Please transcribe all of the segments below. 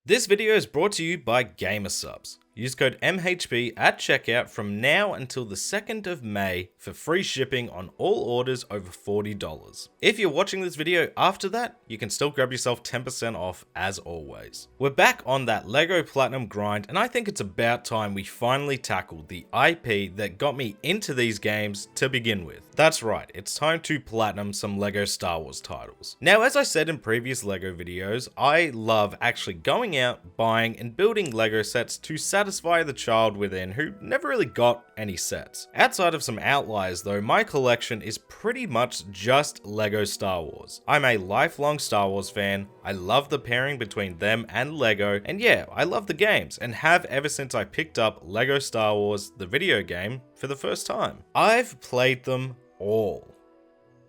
This video is brought to you by Gamersubs. Use code MHB at checkout from now until the 2nd of May for free shipping on all orders over $40. If you're watching this video after that, you can still grab yourself 10% off as always. We're back on that LEGO Platinum grind, and I think it's about time we finally tackled the IP that got me into these games to begin with. That's right, it's time to platinum some LEGO Star Wars titles. Now, as I said in previous LEGO videos, I love actually going out, buying and building LEGO sets to satisfy the child within who never really got any sets. Outside of some outliers though, my collection is pretty much just LEGO Star Wars. I'm a lifelong Star Wars fan, I love the pairing between them and LEGO, and yeah, I love the games and have ever since I picked up LEGO Star Wars, the video game, for the first time. I've played them all.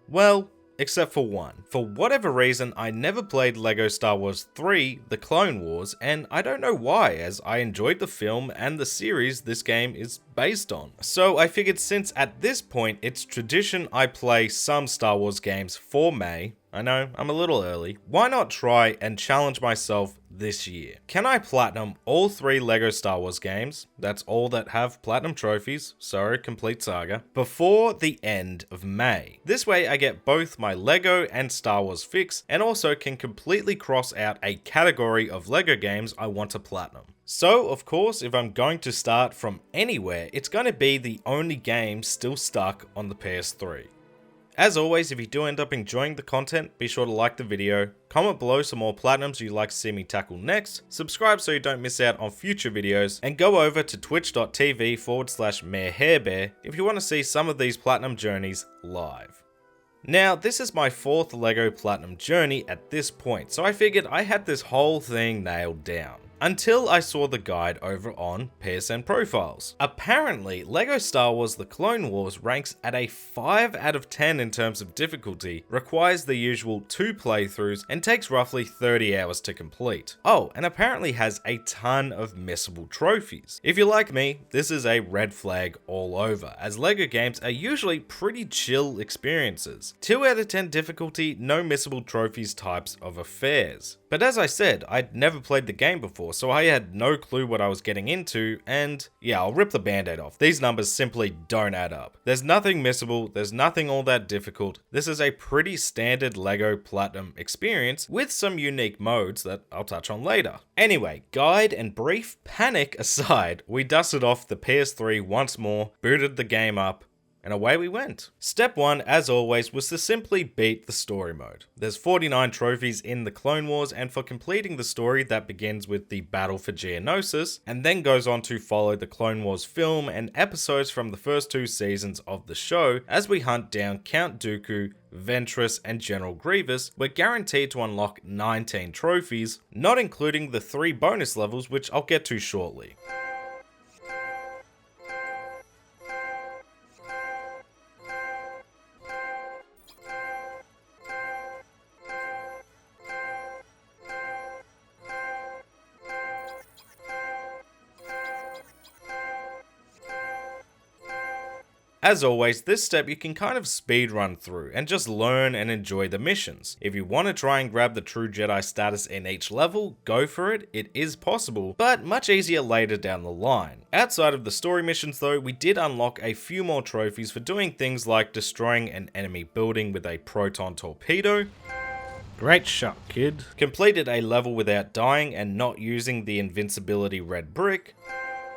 Well, except for one. For whatever reason, I never played LEGO Star Wars 3, The Clone Wars, and I don't know why, as I enjoyed the film and the series this game is based on. So I figured since at this point it's tradition I play some Star Wars games for May, I know, I'm a little early, why not try and challenge myself this year? Can I platinum all 3 LEGO Star Wars games, that's all that have platinum trophies, so complete saga, before the end of May? This way I get both my LEGO and Star Wars fix, and also can completely cross out a category of LEGO games I want to platinum. So, of course, if I'm going to start from anywhere, it's going to be the only game still stuck on the PS3. As always, if you do end up enjoying the content, be sure to like the video, comment below some more platinums you'd like to see me tackle next, subscribe so you don't miss out on future videos, and go over to twitch.tv/MayorHairBear if you want to see some of these platinum journeys live. Now, this is my 4th LEGO Platinum journey at this point, so I figured I had this whole thing nailed down. Until I saw the guide over on PSN Profiles. Apparently, LEGO Star Wars The Clone Wars ranks at a 5 out of 10 in terms of difficulty, requires the usual 2 playthroughs, and takes roughly 30 hours to complete. Oh, and apparently has a ton of missable trophies. If you're like me, this is a red flag all over, as LEGO games are usually pretty chill experiences. 2 out of 10 difficulty, no missable trophies types of affairs. But as I said, I'd never played the game before, so I had no clue what I was getting into, and yeah, I'll rip the band-aid off. These numbers simply don't add up. There's nothing missable, there's nothing all that difficult. This is a pretty standard LEGO Platinum experience with some unique modes that I'll touch on later. Anyway, guide and brief panic aside, we dusted off the PS3 once more, booted the game up, and away we went. Step 1, as always, was to simply beat the story mode. There's 49 trophies in the Clone Wars, and for completing the story that begins with the battle for Geonosis, and then goes on to follow the Clone Wars film and episodes from the first 2 seasons of the show, as we hunt down Count Dooku, Ventress, and General Grievous, we're guaranteed to unlock 19 trophies, not including the 3 bonus levels, which I'll get to shortly. As always, this step you can kind of speed run through and just learn and enjoy the missions. If you want to try and grab the true Jedi status in each level, go for it, it is possible, but much easier later down the line. Outside of the story missions though, we did unlock a few more trophies for doing things like destroying an enemy building with a proton torpedo. Great shot, kid. Completed a level without dying and not using the invincibility red brick.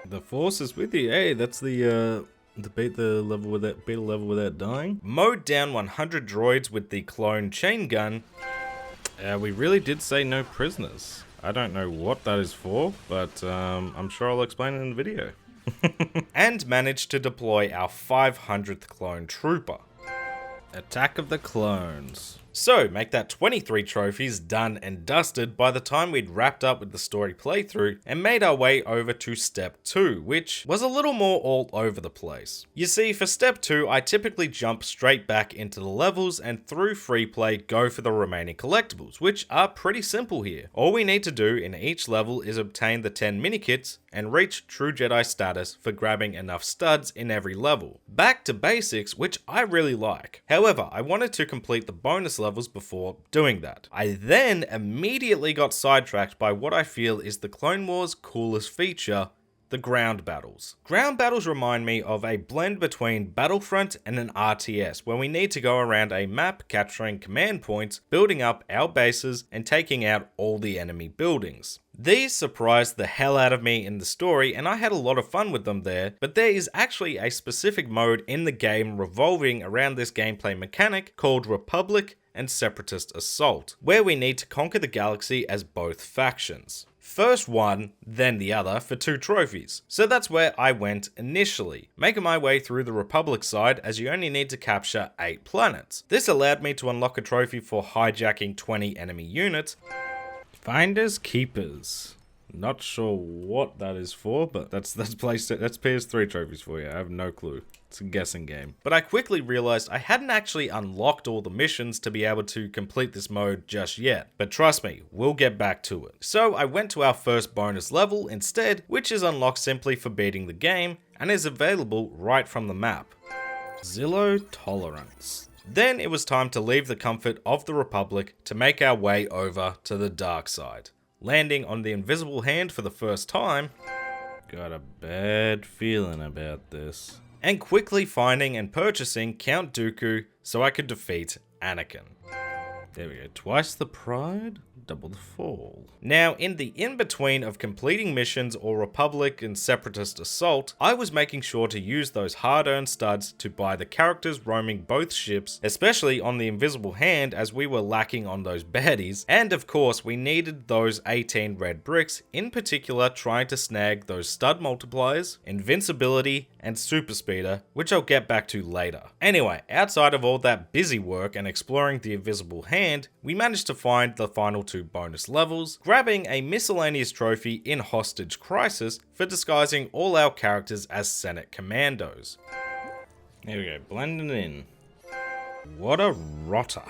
The Force is with you, hey, that's the beat a level without dying. Mowed down 100 droids with the clone chain gun. We really did say no prisoners. I don't know what that is for, but I'm sure I'll explain it in the video. And managed to deploy our 500th clone trooper. Attack of the Clones. So, make that 23 trophies done and dusted by the time we'd wrapped up with the story playthrough and made our way over to step 2, which was a little more all over the place. You see, for step 2, I typically jump straight back into the levels and through free play go for the remaining collectibles, which are pretty simple here. All we need to do in each level is obtain the 10 mini-kits and reach True Jedi status for grabbing enough studs in every level. Back to basics, which I really like. However, I wanted to complete the bonus level levels before doing that. I then immediately got sidetracked by what I feel is the Clone Wars' coolest feature, the ground battles. Ground battles remind me of a blend between Battlefront and an RTS, where we need to go around a map capturing command points, building up our bases, and taking out all the enemy buildings. These surprised the hell out of me in the story, and I had a lot of fun with them there, but there is actually a specific mode in the game revolving around this gameplay mechanic called Republic and Separatist Assault, where we need to conquer the galaxy as both factions. First one, then the other for 2 trophies. So that's where I went initially, making my way through the Republic side as you only need to capture 8 planets. This allowed me to unlock a trophy for hijacking 20 enemy units. Finders Keepers. Not sure what that is for, but that's PS3 trophies for you. I have no clue. It's a guessing game. But I quickly realized I hadn't actually unlocked all the missions to be able to complete this mode just yet. But trust me, we'll get back to it. So I went to our first bonus level instead, which is unlocked simply for beating the game and is available right from the map. Zillow Tolerance. Then it was time to leave the comfort of the Republic to make our way over to the dark side. Landing on the Invisible Hand for the first time. Got a bad feeling about this. And quickly finding and purchasing Count Dooku so I could defeat Anakin. There we go, twice the pride, double the fall. Now, in the in-between of completing missions or Republic and Separatist Assault, I was making sure to use those hard-earned studs to buy the characters roaming both ships, especially on the Invisible Hand as we were lacking on those baddies, and of course we needed those 18 red bricks, in particular trying to snag those stud multipliers, invincibility, and super speeder, which I'll get back to later. Anyway, outside of all that busy work and exploring the Invisible Hand, we managed to find the final 2 bonus levels, grabbing a miscellaneous trophy in Hostage Crisis for disguising all our characters as Senate commandos. There we go, blending in. What a rotter.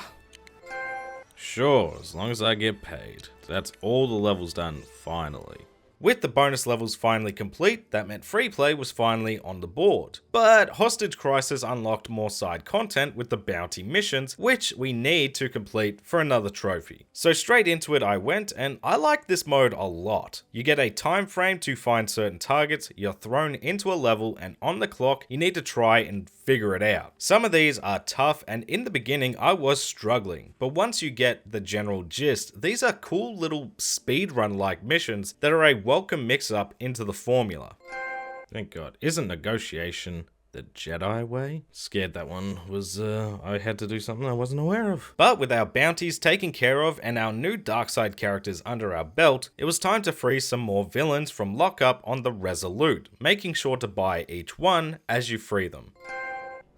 Sure, as long as I get paid. That's all the levels done, finally. With the bonus levels finally complete, that meant free play was finally on the board. But Hostage Crisis unlocked more side content with the bounty missions, which we need to complete for another trophy. So straight into it I went, and I like this mode a lot. You get a time frame to find certain targets, you're thrown into a level, and on the clock you need to try and figure it out. Some of these are tough, and in the beginning I was struggling, but once you get the general gist, these are cool little speedrun like missions that are a welcome mix-up into the formula. Thank God. Isn't negotiation the Jedi way? Scared that one was, I had to do something I wasn't aware of. But with our bounties taken care of and our new Darkside characters under our belt, it was time to free some more villains from lockup on the Resolute, making sure to buy each one as you free them.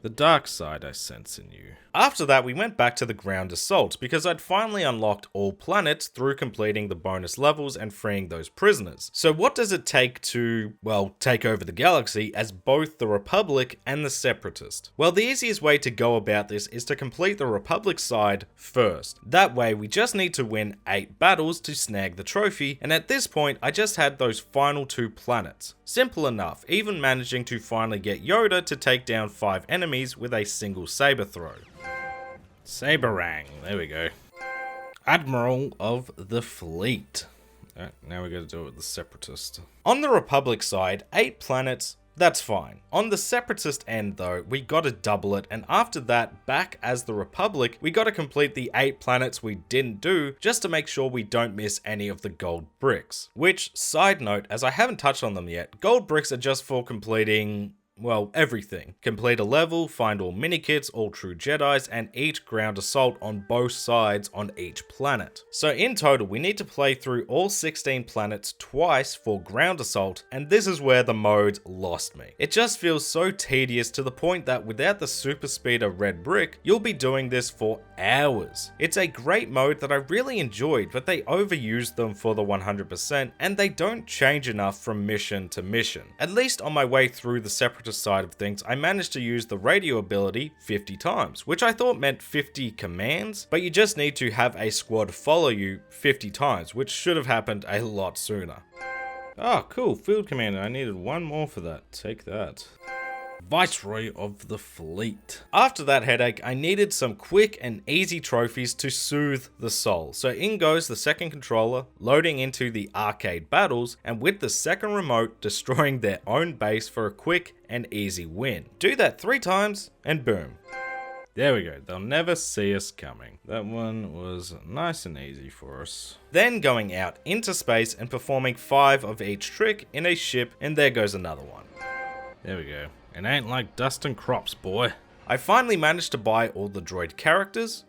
The dark side I sense in you. After that, we went back to the ground assault because I'd finally unlocked all planets through completing the bonus levels and freeing those prisoners. So what does it take to, well, take over the galaxy as both the Republic and the Separatist? Well, the easiest way to go about this is to complete the Republic side first. That way, we just need to win 8 battles to snag the trophy, and at this point, I just had those final 2 planets. Simple enough, even managing to finally get Yoda to take down 5 enemies with a single saber throw. Saberang, there we go. Admiral of the Fleet. Alright, now we gotta do it with the Separatist. On the Republic side, 8 planets, that's fine. On the Separatist end though, we gotta double it, and after that, back as the Republic, we gotta complete the 8 planets we didn't do, just to make sure we don't miss any of the gold bricks. Which, side note, as I haven't touched on them yet, gold bricks are just for completing, well, everything. Complete a level, find all minikits, all true Jedis, and each ground assault on both sides on each planet. So in total, we need to play through all 16 planets twice for ground assault, and this is where the mode lost me. It just feels so tedious to the point that without the super speeder red brick, you'll be doing this for hours. It's a great mode that I really enjoyed, but they overused them for the 100%, and they don't change enough from mission to mission. At least on my way through the Separatist side of things, I managed to use the radio ability 50 times, which I thought meant 50 commands, but you just need to have a squad follow you 50 times, which should have happened a lot sooner. Oh, cool, field commander. I needed one more for that. Take that. Viceroy of the Fleet. After that headache, I needed some quick and easy trophies to soothe the soul. So in goes the second controller, loading into the arcade battles, and with the second remote, destroying their own base for a quick and easy win. Do that 3 times, and boom. There we go, they'll never see us coming. That one was nice and easy for us. Then going out into space and performing 5 of each trick in a ship, and there goes another one. There we go. It ain't like dust and crops, boy. I finally managed to buy all the droid characters.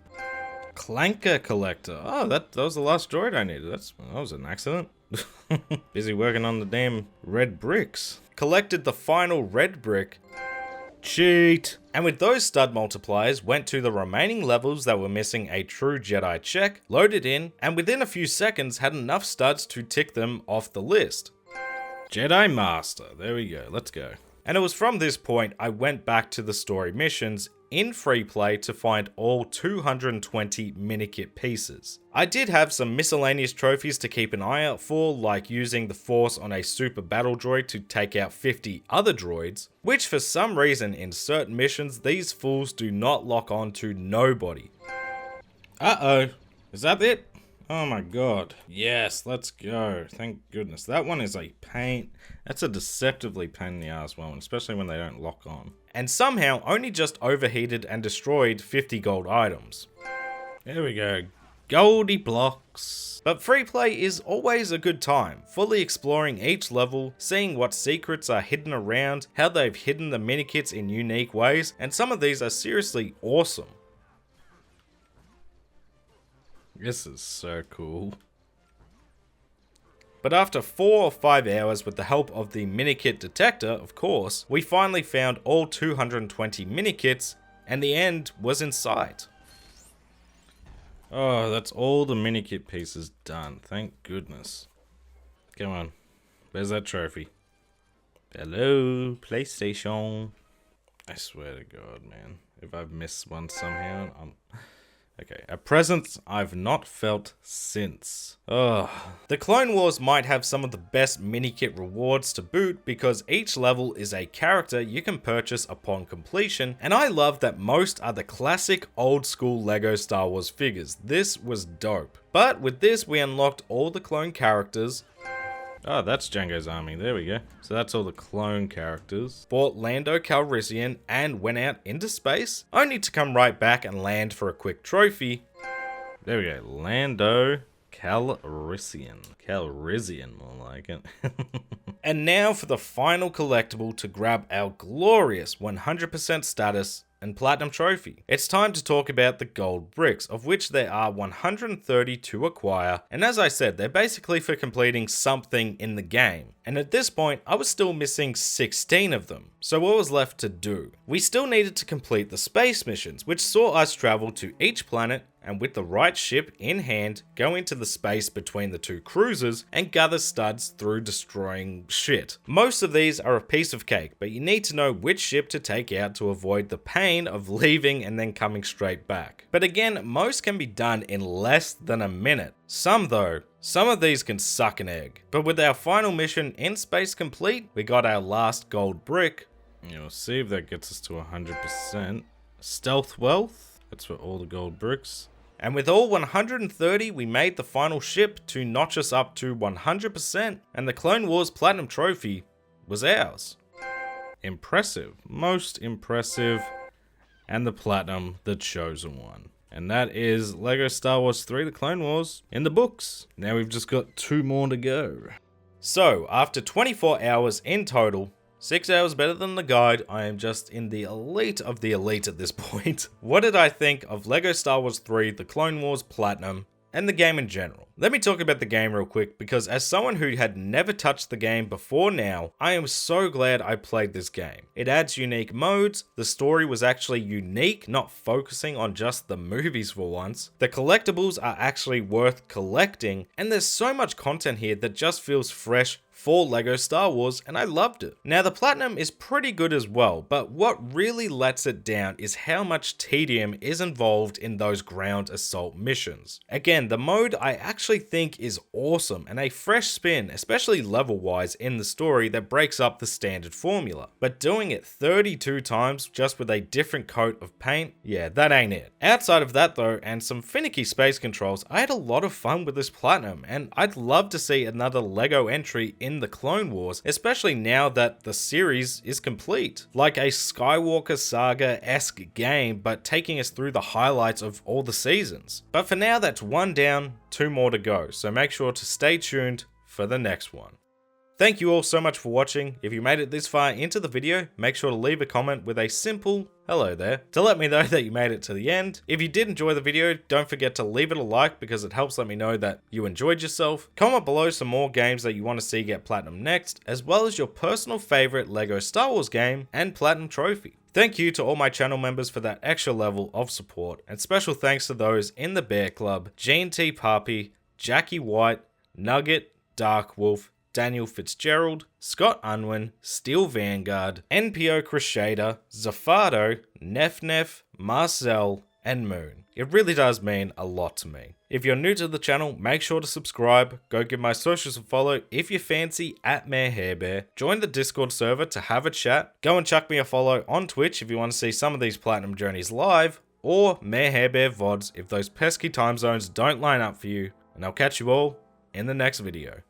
Clanker Collector. Oh, that was the last droid I needed. That was an accident. Busy working on the damn red bricks. Collected the final red brick. Cheat! And with those stud multipliers, went to the remaining levels that were missing a true Jedi check, loaded in, and within a few seconds had enough studs to tick them off the list. Jedi Master, there we go, let's go. And it was from this point I went back to the story missions in free play to find all 220 minikit pieces. I did have some miscellaneous trophies to keep an eye out for, like using the Force on a super battle droid to take out 50 other droids, which for some reason in certain missions these fools do not lock on to nobody. Uh-oh, is that it? Oh my god. Yes, let's go. Thank goodness. That one is a pain. That's a deceptively pain in the ass one, especially when they don't lock on. And somehow only just overheated and destroyed 50 gold items. There we go. Goldie blocks. But free play is always a good time, fully exploring each level, seeing what secrets are hidden around, how they've hidden the minikits in unique ways, and some of these are seriously awesome. This is so cool. But after 4 or 5 hours with the help of the minikit detector, of course, we finally found all 220 minikits, and the end was in sight. Oh, that's all the minikit pieces done, thank goodness. Come on, where's that trophy? Hello, PlayStation. I swear to God, man, if I've missed one somehow, Okay, a presence I've not felt since. Ugh. The Clone Wars might have some of the best minikit rewards to boot because each level is a character you can purchase upon completion, and I love that most are the classic old school LEGO Star Wars figures. This was dope. But with this we unlocked all the clone characters. Oh, that's Django's army. There we go. So that's all the clone characters. Bought Lando Calrissian and went out into space, only to come right back and land for a quick trophy. There we go. Lando Calrissian. Calrissian, more like it. And now for the final collectible to grab our glorious 100% status and platinum trophy. It's time to talk about the gold bricks, of which there are 130 to acquire, and as I said, they're basically for completing something in the game. And at this point, I was still missing 16 of them. So what was left to do? We still needed to complete the space missions, which saw us travel to each planet and with the right ship in hand, go into the space between the 2 cruisers and gather studs through destroying shit. Most of these are a piece of cake, but you need to know which ship to take out to avoid the pain of leaving and then coming straight back. But again, most can be done in less than a minute. Some of these can suck an egg. But with our final mission in space complete, we got our last gold brick. You'll see if that gets us to 100%. Stealth wealth, that's for all the gold bricks. And with all 130, we made the final ship to notch us up to 100%, and the Clone Wars Platinum Trophy was ours. Impressive, most impressive, and the Platinum, the chosen one. And that is LEGO Star Wars 3 The Clone Wars in the books. Now we've just got 2 more to go. So, after 24 hours in total, 6 hours better than the guide, I am just in the elite of the elite at this point. What did I think of LEGO Star Wars 3 The Clone Wars Platinum and the game in general? Let me talk about the game real quick, because as someone who had never touched the game before now, I am so glad I played this game. It adds unique modes, the story was actually unique, not focusing on just the movies for once. The collectibles are actually worth collecting, and there's so much content here that just feels fresh for LEGO Star Wars, and I loved it. Now the Platinum is pretty good as well, but what really lets it down is how much tedium is involved in those ground assault missions. Again, the mode I actually think is awesome and a fresh spin, especially level wise in the story that breaks up the standard formula. But doing it 32 times just with a different coat of paint, yeah, that ain't it. Outside of that though, and some finicky space controls, I had a lot of fun with this Platinum, and I'd love to see another LEGO entry in the Clone Wars, especially now that the series is complete. Like a Skywalker Saga-esque game, but taking us through the highlights of all the seasons. But for now, that's one down, two more to go, so make sure to stay tuned for the next one. Thank you all so much for watching. If you made it this far into the video, make sure to leave a comment with a simple hello there to let me know that you made it to the end. If you did enjoy the video, don't forget to leave it a like because it helps let me know that you enjoyed yourself. Comment below some more games that you want to see get Platinum next, as well as your personal favorite LEGO Star Wars game and Platinum trophy. Thank you to all my channel members for that extra level of support, and special thanks to those in the Bear Club: G&T Papi, Jackie White, Nugget, Dark Wolf, Daniel Fitzgerald, Scott Unwin, Steel Vanguard, NPO Crusader, Zafado, Nef, Marcel, and Moon. It really does mean a lot to me. If you're new to the channel, make sure to subscribe, go give my socials a follow if you fancy at MayorHairBear, join the Discord server to have a chat, go and chuck me a follow on Twitch if you want to see some of these Platinum journeys live, or MayorHairBear VODs if those pesky time zones don't line up for you, and I'll catch you all in the next video.